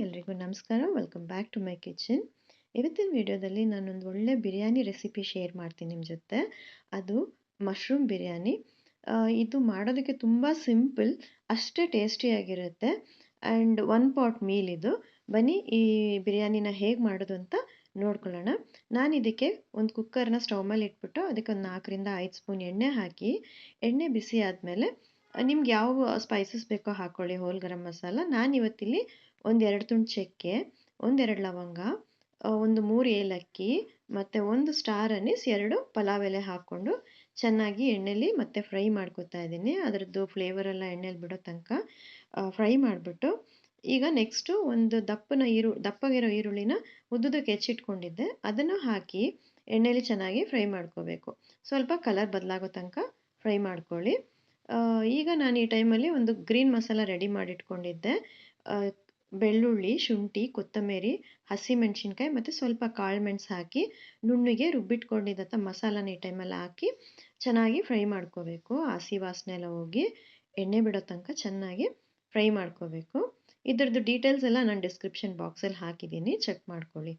ಎಲ್ರಿಗೂ ನಮಸ್ಕಾರ. Welcome back to my kitchen. ಇವತ್ತಿನ ವಿಡಿಯೋದಲ್ಲಿ ನಾನೊಂದು ಒಳ್ಳೆ ಬಿರಿಯಾನಿ ರೆಸಿಪಿ ಶೇರ್ ಮಾಡ್ತೀನಿ ನಿಮ್ಮ ಜೊತೆ. ಅದು ಮಶ್ರೂಮ್ ಬಿರಿಯಾನಿ. ಇದು ಮಾಡೋದಕ್ಕೆ ತುಂಬ ಸಿಂಪಲ್, ಅಷ್ಟೇ ಟೇಸ್ಟಿಯಾಗಿರುತ್ತೆ. ಆ್ಯಂಡ್ ಒನ್ ಪಾಟ್ ಮೀಲ್ ಇದು. ಬನ್ನಿ ಈ ಬಿರಿಯಾನಿನ ಹೇಗೆ ಮಾಡೋದು ಅಂತ ನೋಡ್ಕೊಳ್ಳೋಣ. ನಾನು ಇದಕ್ಕೆ ಒಂದು ಕುಕ್ಕರ್ನ ಸ್ಟವ್ ಮೇಲೆ ಇಟ್ಬಿಟ್ಟು ಅದಕ್ಕೆ ಒಂದು 4ರಿಂದ 5 ಸ್ಪೂನ್ ಎಣ್ಣೆ ಹಾಕಿ, ಎಣ್ಣೆ ಬಿಸಿ ಆದಮೇಲೆ ನಿಮ್ಗೆ ಯಾವ ಸ್ಪೈಸಸ್ ಬೇಕೋ ಹಾಕ್ಕೊಳ್ಳಿ. ಹೋಲ್ ಗರಂ ಮಸಾಲ. ನಾನು ಇವತ್ತಿಲ್ಲಿ ಒಂದು 2 ತುಂಡು ಚಕ್ಕೆ, 1-2 ಲವಂಗ, ಒಂದು 3 ಏಲಕ್ಕಿ ಮತ್ತು 1 ಸ್ಟಾರ್ ಅನೀಸ್, 2 ಪಲಾವ್ ಎಲೆ ಹಾಕ್ಕೊಂಡು ಚೆನ್ನಾಗಿ ಎಣ್ಣೆಲಿ ಮತ್ತೆ ಫ್ರೈ ಮಾಡ್ಕೊತಾ ಇದ್ದೀನಿ. ಅದರದ್ದು ಫ್ಲೇವರ್ ಎಲ್ಲ ಎಣ್ಣೆಲಿ ಬಿಡೋ ತನಕ ಫ್ರೈ ಮಾಡಿಬಿಟ್ಟು, ಈಗ ನೆಕ್ಸ್ಟು ಒಂದು ದಪ್ಪಗಿರೋ ಈರುಳ್ಳಿನ ಉದ್ದುದಕ್ಕೆ ಹೆಚ್ಚಿಟ್ಕೊಂಡಿದ್ದೆ, ಅದನ್ನು ಹಾಕಿ ಎಣ್ಣೆಲಿ ಚೆನ್ನಾಗಿ ಫ್ರೈ ಮಾಡ್ಕೋಬೇಕು. ಸ್ವಲ್ಪ ಕಲರ್ ಬದಲಾಗೋ ತನಕ ಫ್ರೈ ಮಾಡ್ಕೊಳ್ಳಿ. ಈಗ ನಾನು ಈ ಟೈಮಲ್ಲಿ ಒಂದು ಗ್ರೀನ್ ಮಸಾಲ ರೆಡಿ ಮಾಡಿಟ್ಕೊಂಡಿದ್ದೆ. ಬೆಳ್ಳುಳ್ಳಿ, ಶುಂಠಿ, ಕೊತ್ತಂಬರಿ, ಹಸಿಮೆಣಸಿನ್ಕಾಯಿ ಮತ್ತು ಸ್ವಲ್ಪ ಕಾಳು ಮೆಣಸು ಹಾಕಿ ನುಣ್ಣಗೆ ರುಬ್ಬಿಟ್ಕೊಂಡಿದ್ದಂಥ ಮಸಾಲಾನ ಈ ಟೈಮಲ್ಲಿ ಹಾಕಿ ಚೆನ್ನಾಗಿ ಫ್ರೈ ಮಾಡ್ಕೋಬೇಕು. ಹಸಿ ವಾಸನೆ ಎಲ್ಲ ಹೋಗಿ ಎಣ್ಣೆ ಬಿಡೋ ತನಕ ಚೆನ್ನಾಗಿ ಫ್ರೈ ಮಾಡ್ಕೋಬೇಕು. ಇದರದ್ದು ಡೀಟೇಲ್ಸ್ ಎಲ್ಲ ನಾನು ಡಿಸ್ಕ್ರಿಪ್ಷನ್ ಬಾಕ್ಸಲ್ಲಿ ಹಾಕಿದ್ದೀನಿ, ಚೆಕ್ ಮಾಡ್ಕೊಳ್ಳಿ.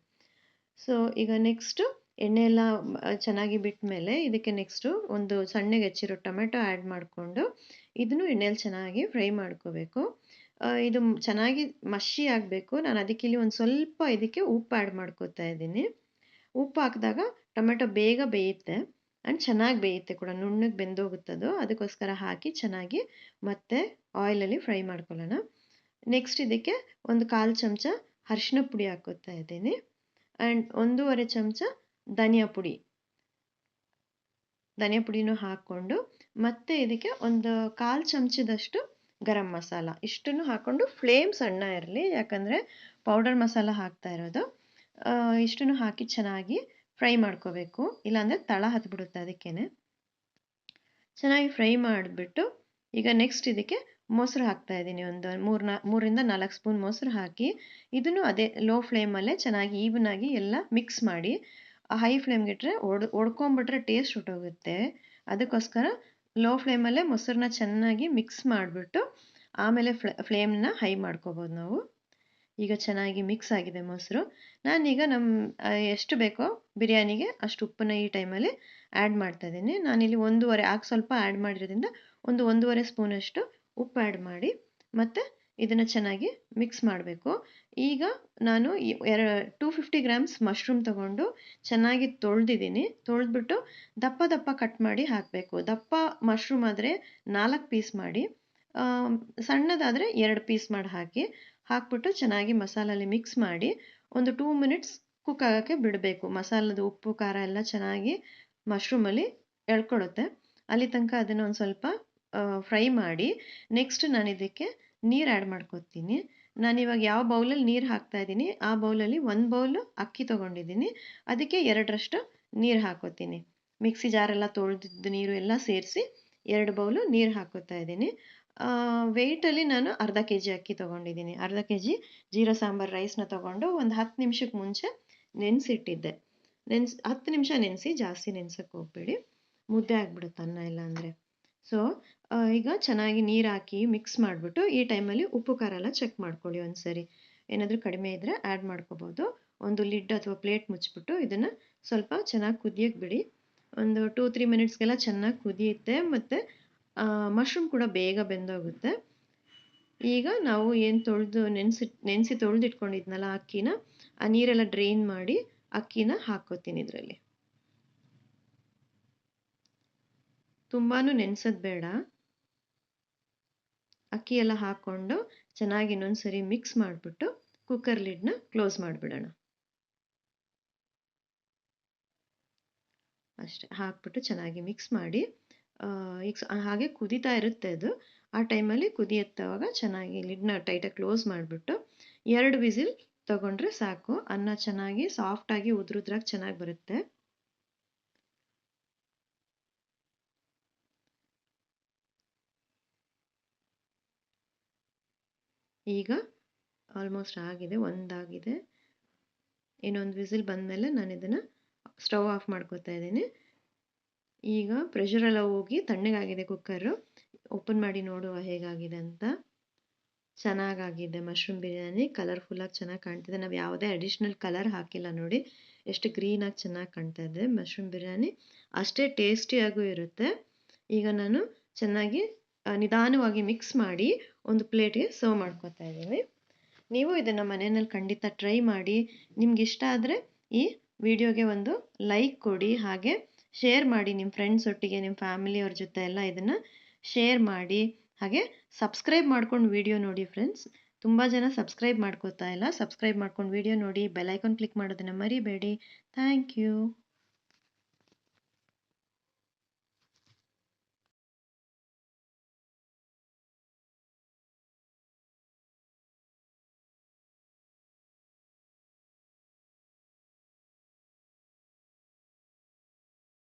ಸೊ ಈಗ ನೆಕ್ಸ್ಟು ಎಣ್ಣೆ ಎಲ್ಲ ಚೆನ್ನಾಗಿ ಬಿಟ್ಟ ಮೇಲೆ ಇದಕ್ಕೆ ನೆಕ್ಸ್ಟು ಒಂದು ಸಣ್ಣಗೆ ಹೆಚ್ಚಿರೋ ಟೊಮೆಟೊ ಆ್ಯಡ್ ಮಾಡಿಕೊಂಡು ಇದನ್ನು ಎಣ್ಣೆಯಲ್ಲಿ ಚೆನ್ನಾಗಿ ಫ್ರೈ ಮಾಡ್ಕೋಬೇಕು. ಇದು ಚೆನ್ನಾಗಿ ಮಷಿ ಆಗಬೇಕು. ನಾನು ಅದಕ್ಕೆ ಇಲ್ಲಿ ಒಂದು ಸ್ವಲ್ಪ ಇದಕ್ಕೆ ಉಪ್ಪು ಆ್ಯಡ್ ಮಾಡ್ಕೋತಾ ಇದ್ದೀನಿ. ಉಪ್ಪು ಹಾಕಿದಾಗ ಟೊಮೆಟೊ ಬೇಗ ಬೇಯುತ್ತೆ ಆ್ಯಂಡ್ ಚೆನ್ನಾಗಿ ಬೇಯುತ್ತೆ ಕೂಡ, ನುಣ್ಣಗೆ ಬೆಂದೋಗುತ್ತದು. ಅದಕ್ಕೋಸ್ಕರ ಹಾಕಿ ಚೆನ್ನಾಗಿ ಮತ್ತೆ ಆಯಿಲಲ್ಲಿ ಫ್ರೈ ಮಾಡ್ಕೊಳ್ಳೋಣ. ನೆಕ್ಸ್ಟ್ ಇದಕ್ಕೆ ಒಂದು 1/4 ಚಮಚ ಅರಿಶಿನ ಪುಡಿ ಹಾಕೋತಾ ಇದ್ದೀನಿ ಆ್ಯಂಡ್ 1.5 ಚಮಚ ಧನಿಯಾ ಪುಡಿನೂ ಹಾಕ್ಕೊಂಡು, ಮತ್ತೆ ಇದಕ್ಕೆ ಒಂದು 1/4 ಚಮಚದಷ್ಟು ಗರಂ ಮಸಾಲ, ಇಷ್ಟನ್ನು ಹಾಕ್ಕೊಂಡು ಫ್ಲೇಮ್ ಸಣ್ಣ ಇರಲಿ, ಯಾಕಂದರೆ ಪೌಡರ್ ಮಸಾಲ ಹಾಕ್ತಾ ಇರೋದು. ಇಷ್ಟನ್ನು ಹಾಕಿ ಚೆನ್ನಾಗಿ ಫ್ರೈ ಮಾಡ್ಕೋಬೇಕು, ಇಲ್ಲಾಂದರೆ ತಳ ಹತ್ಬಿಡುತ್ತೆ. ಅದಕ್ಕೇ ಚೆನ್ನಾಗಿ ಫ್ರೈ ಮಾಡಿಬಿಟ್ಟು ಈಗ ನೆಕ್ಸ್ಟ್ ಇದಕ್ಕೆ ಮೊಸರು ಹಾಕ್ತಾ ಇದ್ದೀನಿ. ಒಂದು 3ರಿಂದ 4 ಸ್ಪೂನ್ ಮೊಸರು ಹಾಕಿ ಇದನ್ನು ಅದೇ ಲೋ ಫ್ಲೇಮಲ್ಲೇ ಚೆನ್ನಾಗಿ ಈವನಾಗಿ ಎಲ್ಲ ಮಿಕ್ಸ್ ಮಾಡಿ. ಹೈ ಫ್ಲೇಮ್ಗೆ ಇಟ್ಟರೆ ಒಡ್ಕೊಂಬಿಟ್ರೆ ಟೇಸ್ಟ್ ಹೊಟ್ಟೋಗುತ್ತೆ. ಅದಕ್ಕೋಸ್ಕರ ಲೋ ಫ್ಲೇಮಲ್ಲೇ ಮೊಸರನ್ನ ಚೆನ್ನಾಗಿ ಮಿಕ್ಸ್ ಮಾಡಿಬಿಟ್ಟು ಆಮೇಲೆ ಫ್ಲೇಮ್ನ ಹೈ ಮಾಡ್ಕೋಬೋದು ನಾವು. ಈಗ ಚೆನ್ನಾಗಿ ಮಿಕ್ಸ್ ಆಗಿದೆ ಮೊಸರು. ನಾನೀಗ ಎಷ್ಟು ಬೇಕೋ ಬಿರಿಯಾನಿಗೆ ಅಷ್ಟು ಉಪ್ಪನ್ನ ಈ ಟೈಮಲ್ಲಿ ಆ್ಯಡ್ ಮಾಡ್ತಾಯಿದ್ದೀನಿ. ನಾನಿಲ್ಲಿ ಸ್ವಲ್ಪ ಆ್ಯಡ್ ಮಾಡಿರೋದ್ರಿಂದ 1.5 ಸ್ಪೂನಷ್ಟು ಉಪ್ಪು ಆ್ಯಡ್ ಮಾಡಿ ಮತ್ತು ಇದನ್ನು ಚೆನ್ನಾಗಿ ಮಿಕ್ಸ್ ಮಾಡಬೇಕು. ಈಗ ನಾನು 250 ಗ್ರಾಮ್ಸ್ ಮಶ್ರೂಮ್ ತೊಗೊಂಡು ಚೆನ್ನಾಗಿ ತೊಳೆದ್ಬಿಟ್ಟು ದಪ್ಪ ಕಟ್ ಮಾಡಿ ಹಾಕಬೇಕು. ದಪ್ಪ ಮಶ್ರೂಮ್ ಆದರೆ 4 ಪೀಸ್ ಮಾಡಿ, ಸಣ್ಣದಾದರೆ 2 ಪೀಸ್ ಮಾಡಿ ಹಾಕ್ಬಿಟ್ಟು ಚೆನ್ನಾಗಿ ಮಸಾಲಲ್ಲಿ ಮಿಕ್ಸ್ ಮಾಡಿ ಒಂದು 2 ಮಿನಿಟ್ಸ್ ಕುಕ್ ಆಗೋಕ್ಕೆ ಬಿಡಬೇಕು. ಮಸಾಲದ ಉಪ್ಪು ಖಾರ ಎಲ್ಲ ಚೆನ್ನಾಗಿ ಮಶ್ರೂಮಲ್ಲಿ ಎಳ್ಕೊಳ್ಳುತ್ತೆ. ಅಲ್ಲಿ ತನಕ ಅದನ್ನು ಒಂದು ಸ್ವಲ್ಪ ಫ್ರೈ ಮಾಡಿ ನೆಕ್ಸ್ಟ್ ನಾನು ಇದಕ್ಕೆ ನೀರು ಆ್ಯಡ್ ಮಾಡ್ಕೊತೀನಿ. ನಾನಿವಾಗ ಯಾವ ಬೌಲಲ್ಲಿ ನೀರು ಹಾಕ್ತಾಯಿದ್ದೀನಿ ಆ ಬೌಲಲ್ಲಿ 1 ಬೌಲು ಅಕ್ಕಿ ತೊಗೊಂಡಿದ್ದೀನಿ, ಅದಕ್ಕೆ 2ರಷ್ಟು ನೀರು ಹಾಕೋತೀನಿ. ಮಿಕ್ಸಿ ಜಾರೆಲ್ಲ ತೊಳೆದಿದ್ದು ನೀರು ಎಲ್ಲ ಸೇರಿಸಿ 2 ಬೌಲು ನೀರು ಹಾಕೋತಾ ಇದ್ದೀನಿ. ವೆಯ್ಟಲ್ಲಿ ನಾನು ಅರ್ಧ kg ಅಕ್ಕಿ ತೊಗೊಂಡಿದ್ದೀನಿ. ಅರ್ಧ kg ಜೀರಾ ಸಾಂಬಾರು ರೈಸ್ನ ತೊಗೊಂಡು ಒಂದು 10 ನಿಮಿಷಕ್ಕೆ ಮುಂಚೆ ನೆನೆಸಿಟ್ಟಿದ್ದೆ. 10 ನಿಮಿಷ ನೆನೆಸಿ, ಜಾಸ್ತಿ ನೆನೆಸೋಕ್ಕೆ ಹೋಗಬೇಡಿ, ಮುದ್ದೆ ಆಗಿಬಿಡುತ್ತೆ ಅನ್ನ ಇಲ್ಲ ಅಂದರೆ. ಸೊ ಈಗ ಚೆನ್ನಾಗಿ ನೀರು ಹಾಕಿ ಮಿಕ್ಸ್ ಮಾಡಿಬಿಟ್ಟು ಈ ಟೈಮಲ್ಲಿ ಉಪ್ಪು ಖಾರ ಎಲ್ಲ ಚೆಕ್ ಮಾಡ್ಕೊಳ್ಳಿ ಒಂದು ಸರಿ. ಏನಾದರೂ ಕಡಿಮೆ ಇದ್ದರೆ ಆ್ಯಡ್ ಮಾಡ್ಕೋಬೋದು. ಒಂದು ಲಿಡ್ ಅಥವಾ ಪ್ಲೇಟ್ ಮುಚ್ಚಿಬಿಟ್ಟು ಇದನ್ನು ಸ್ವಲ್ಪ ಚೆನ್ನಾಗಿ ಕುದಿಯೋಕ್ಕೆ ಬಿಡಿ. ಒಂದು 2-3 ಮಿನಿಟ್ಸ್ಗೆಲ್ಲ ಚೆನ್ನಾಗಿ ಕುದಿಯುತ್ತೆ ಮತ್ತು ಮಶ್ರೂಮ್ ಕೂಡ ಬೇಗ ಬೆಂದೋಗುತ್ತೆ. ಈಗ ನಾವು ಏನು ನೆನೆಸಿ ತೊಳೆದಿಟ್ಕೊಂಡಿದ್ನಲ್ಲ ಅಕ್ಕಿನ, ಆ ನೀರೆಲ್ಲ ಡ್ರೈನ್ ಮಾಡಿ ಅಕ್ಕಿನ ಹಾಕ್ಕೋತೀನಿ ಇದರಲ್ಲಿ. ತುಂಬಾ ನೆನೆಸೋದು ಬೇಡ. ಅಕ್ಕಿ ಎಲ್ಲ ಹಾಕ್ಕೊಂಡು ಚೆನ್ನಾಗಿ ಇನ್ನೊಂದ್ಸರಿ ಮಿಕ್ಸ್ ಮಾಡಿಬಿಟ್ಟು ಕುಕ್ಕರ್ ಲಿಡ್ನ ಕ್ಲೋಸ್ ಮಾಡಿಬಿಡೋಣ. ಅಷ್ಟೇ, ಹಾಕ್ಬಿಟ್ಟು ಚೆನ್ನಾಗಿ ಮಿಕ್ಸ್ ಮಾಡಿ. ಈಗ ಹಾಗೆ ಕುದೀತಾ ಇರುತ್ತೆ ಅದು. ಆ ಟೈಮಲ್ಲಿ ಕುದಿಯುತ್ತವಾಗ ಚೆನ್ನಾಗಿ ಲಿಡ್ನ ಟೈಟಾಗಿ ಕ್ಲೋಸ್ ಮಾಡಿಬಿಟ್ಟು 2 ವಿಸಿಲ್ ತೊಗೊಂಡ್ರೆ ಸಾಕು. ಅನ್ನ ಚೆನ್ನಾಗಿ ಸಾಫ್ಟಾಗಿ ಉದ್ರಾಗಿ ಚೆನ್ನಾಗಿ ಬರುತ್ತೆ. ಈಗ ಆಲ್ಮೋಸ್ಟ್ ಆಗಿದೆ, ಒಂದಾಗಿದೆ. ಇನ್ನೊಂದು ವಿಸಿಲ್ ಬಂದಮೇಲೆ ನಾನು ಇದನ್ನು ಸ್ಟವ್ ಆಫ್ ಮಾಡ್ಕೋತಾ ಇದ್ದೀನಿ. ಈಗ ಪ್ರೆಷರೆಲ್ಲ ಹೋಗಿ ತಣ್ಣಗಾಗಿದೆ ಕುಕ್ಕರು. ಓಪನ್ ಮಾಡಿ ನೋಡುವ ಹೇಗಾಗಿದೆ ಅಂತ. ಚೆನ್ನಾಗಾಗಿದೆ ಮಶ್ರೂಮ್ ಬಿರಿಯಾನಿ. ಕಲರ್‌ಫುಲ್ಲಾಗಿ ಚೆನ್ನಾಗಿ ಕಾಣ್ತಿದೆ. ನಾವು ಯಾವುದೇ ಅಡಿಷನಲ್ ಕಲರ್ ಹಾಕಿಲ್ಲ ನೋಡಿ. ಎಷ್ಟು ಗ್ರೀನಾಗಿ ಚೆನ್ನಾಗಿ ಕಾಣ್ತಾ ಇದೆ ಮಶ್ರೂಮ್ ಬಿರಿಯಾನಿ. ಅಷ್ಟೇ ಟೇಸ್ಟಿಯಾಗೂ ಇರುತ್ತೆ. ಈಗ ನಾನು ಚೆನ್ನಾಗಿ ನಿಧಾನವಾಗಿ ಮಿಕ್ಸ್ ಮಾಡಿ ಒಂದು ಪ್ಲೇಟ್‌ಗೆ ಸರ್ವ್ ಮಾಡ್ಕೊತಾ ಇದ್ದೀನಿ. ನೀವು ಇದನ್ನು ಮನೆಯಲ್ಲಿ ಖಂಡಿತ ಟ್ರೈ ಮಾಡಿ. ನಿಮ್ಗೆ ಇಷ್ಟ ಆದರೆ ಈ ವಿಡಿಯೋಗೆ ಒಂದು ಲೈಕ್ ಕೊಡಿ. ಹಾಗೆ ಶೇರ್ ಮಾಡಿ ನಿಮ್ಮ ಫ್ರೆಂಡ್ಸ್ ಒಟ್ಟಿಗೆ, ನಿಮ್ಮ ಫ್ಯಾಮಿಲಿಯವ್ರ ಜೊತೆ ಎಲ್ಲ ಇದನ್ನು ಶೇರ್ ಮಾಡಿ. ಹಾಗೆ ಸಬ್ಸ್ಕ್ರೈಬ್ ಮಾಡ್ಕೊಂಡು ವಿಡಿಯೋ ನೋಡಿ ಫ್ರೆಂಡ್ಸ್. ತುಂಬ ಜನ ಸಬ್ಸ್ಕ್ರೈಬ್ ಮಾಡ್ಕೋತಾ ಇಲ್ಲ. ಸಬ್ಸ್ಕ್ರೈಬ್ ಮಾಡ್ಕೊಂಡು ವಿಡಿಯೋ ನೋಡಿ. ಬೆಲ್ ಐಕಾನ್ ಕ್ಲಿಕ್ ಮಾಡೋದನ್ನು ಮರಿಬೇಡಿ. Thank you.